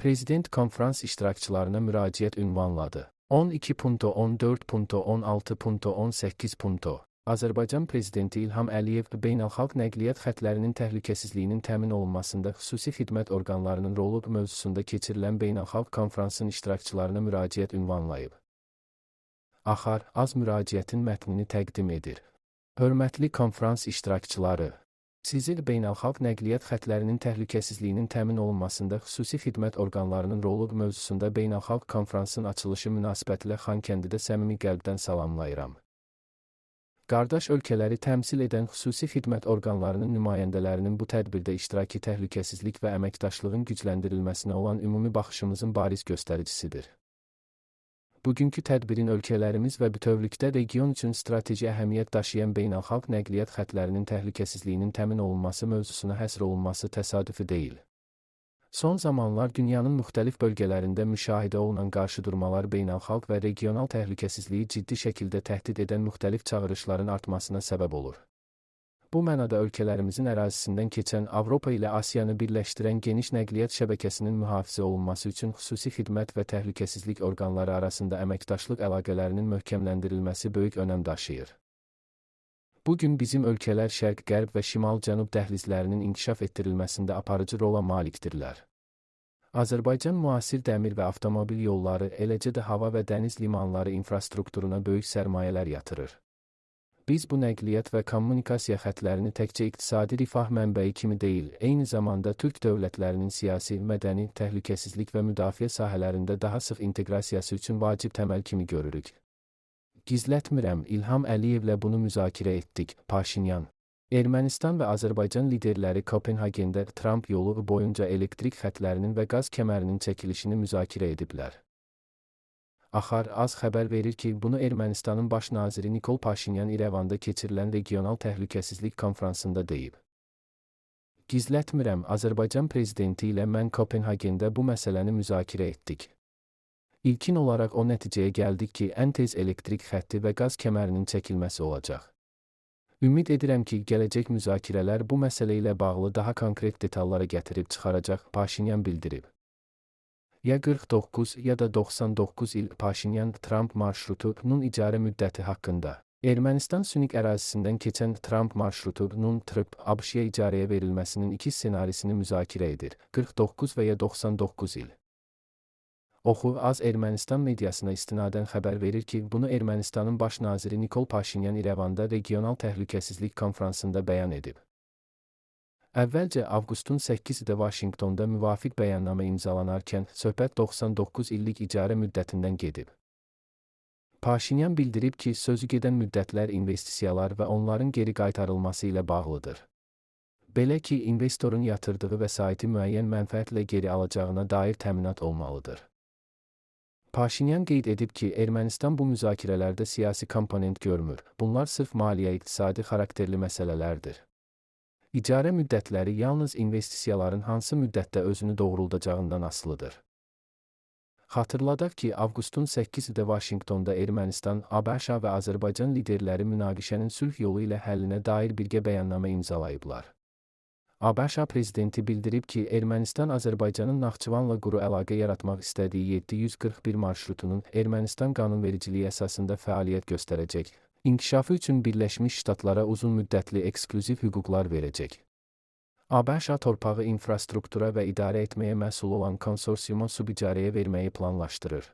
Prezident konferans iştirakçılarına müraciət ünvanladı. 12.14.16.18. Azərbaycan Prezidenti İlham Əliyev beynəlxalq nəqliyyat xətlərinin təhlükəsizliyinin təmin olunmasında xüsusi xidmət orqanlarının rolu mövzusunda keçirilən beynəlxalq konferansın iştirakçılarına müraciət ünvanlayıb. Axar az müraciətin mətnini təqdim edir. Hörmətli konferans iştirakçıları, sizi beynəlxalq nəqliyyat xətlərinin təhlükəsizliyinin təmin olunmasında xüsusi xidmət orqanlarının rolu mövzusunda beynəlxalq konferansın açılışı münasibətilə Xankəndidə səmimi qəlbdən salamlayıram. Qardaş ölkələri təmsil edən xüsusi xidmət orqanlarının nümayəndələrinin bu tədbirdə iştirakı təhlükəsizlik və əməkdaşlığın gücləndirilməsinə olan ümumi baxışımızın bariz göstəricisidir. Bugünkü tədbirin ölkələrimiz və bütövlükdə region üçün strateji əhəmiyyət daşıyan beynəlxalq nəqliyyat xətlərinin təhlükəsizliyinin təmin olunması mövzusuna həsr olunması təsadüfi deyil. Son zamanlar dünyanın müxtəlif bölgələrində müşahidə olunan qarşıdurmalar beynəlxalq və regional təhlükəsizliyi ciddi şəkildə təhdid edən müxtəlif çağırışların artmasına səbəb olur. Bu mənada ölkələrimizin ərazisindən keçən Avropa ilə Asiyanı birləşdirən geniş nəqliyyat şəbəkəsinin mühafizə olunması üçün xüsusi xidmət və təhlükəsizlik orqanları arasında əməkdaşlıq əlaqələrinin möhkəmləndirilməsi böyük önəm daşıyır. Bugün bizim ölkələr şərq-qərb və şimal-cənub dəhlizlərinin inkişaf etdirilməsində aparıcı rola malikdirlər. Azərbaycan müasir dəmir və avtomobil yolları, eləcə də hava və dəniz limanları infrastrukturuna böyük sərmayələr yatırır. Biz bu nəqliyyat və kommunikasiya xətlərini təkcə iqtisadi rifah mənbəyi kimi deyil, eyni zamanda Türk dövlətlərinin siyasi, mədəni, təhlükəsizlik və müdafiə sahələrində daha sıx inteqrasiyası üçün vacib təməl kimi görürük. Gizlətmirəm, İlham Əliyevlə bunu müzakirə etdik, Paşinyan. Ermənistan və Azərbaycan liderləri Kopenhagendə Trump yolu boyunca elektrik xətlərinin və qaz kəmərinin çəkilişini müzakirə ediblər. Axar az xəbər verir ki, bunu Ermənistanın baş naziri Nikol Paşinyan İrəvanda keçirilən regional təhlükəsizlik konferansında deyib. Gizlətmirəm, Azərbaycan prezidenti ilə mən Kopenhagendə bu məsələni müzakirə etdik. İlkin olaraq o nəticəyə gəldik ki, ən tez elektrik xətti və qaz kəmərinin çəkilməsi olacaq. Ümid edirəm ki, gələcək müzakirələr bu məsələ ilə bağlı daha konkret detallara gətirib çıxaracaq, Paşinyan bildirib. Ya 49 ya da 99 il Paşinyan-Trump marşrutunun icarə müddəti haqqında. Ermənistan Sünik ərazisindən keçən Trump marşrutunun ABŞ-ya icarəyə verilməsinin iki ssenarisini müzakirə edir, 49 və ya 99 il. Oxu az Ermənistan mediasına istinadən xəbər verir ki, bunu Ermənistanın baş naziri Nikol Paşinyan İrəvanda regional təhlükəsizlik konferansında bəyan edib. Əvvəlcə avqustun 8-də Vaşinqtonda müvafiq bəyannamə imzalanarkən söhbət 99 illik icarə müddətindən gedib. Paşinyan bildirib ki, sözü gedən müddətlər investisiyalar və onların geri qaytarılması ilə bağlıdır. Belə ki, investorun yatırdığı vəsaiti müəyyən mənfəətlə geri alacağına dair təminat olmalıdır. Paşinyan qeyd edib ki, Ermənistan bu müzakirələrdə siyasi komponent görmür, bunlar sırf maliyyə-iqtisadi xarakterli məsələlərdir. İcarə müddətləri yalnız investisiyaların hansı müddətdə özünü doğruldacağından asılıdır. Xatırladaq ki, avqustun 8-də Vaşinqtonda Ermənistan, ABŞ və Azərbaycan liderləri münaqişənin sülh yolu ilə həllinə dair birgə bəyannamə imzalayıblar. ABŞ prezidenti bildirib ki, Ermənistan Azərbaycanın Naxçıvanla quru əlaqə yaratmaq istədiyi 741 marşrutunun Ermənistan qanunvericiliyi əsasında fəaliyyət göstərəcək, inkişafı üçün Birləşmiş Ştatlara uzun müddətli eksklüziv hüquqlar verəcək. ABŞ torpağı infrastruktura və idarə etməyə məsul olan konsorsiyuma subicarəyə verməyi planlaşdırır.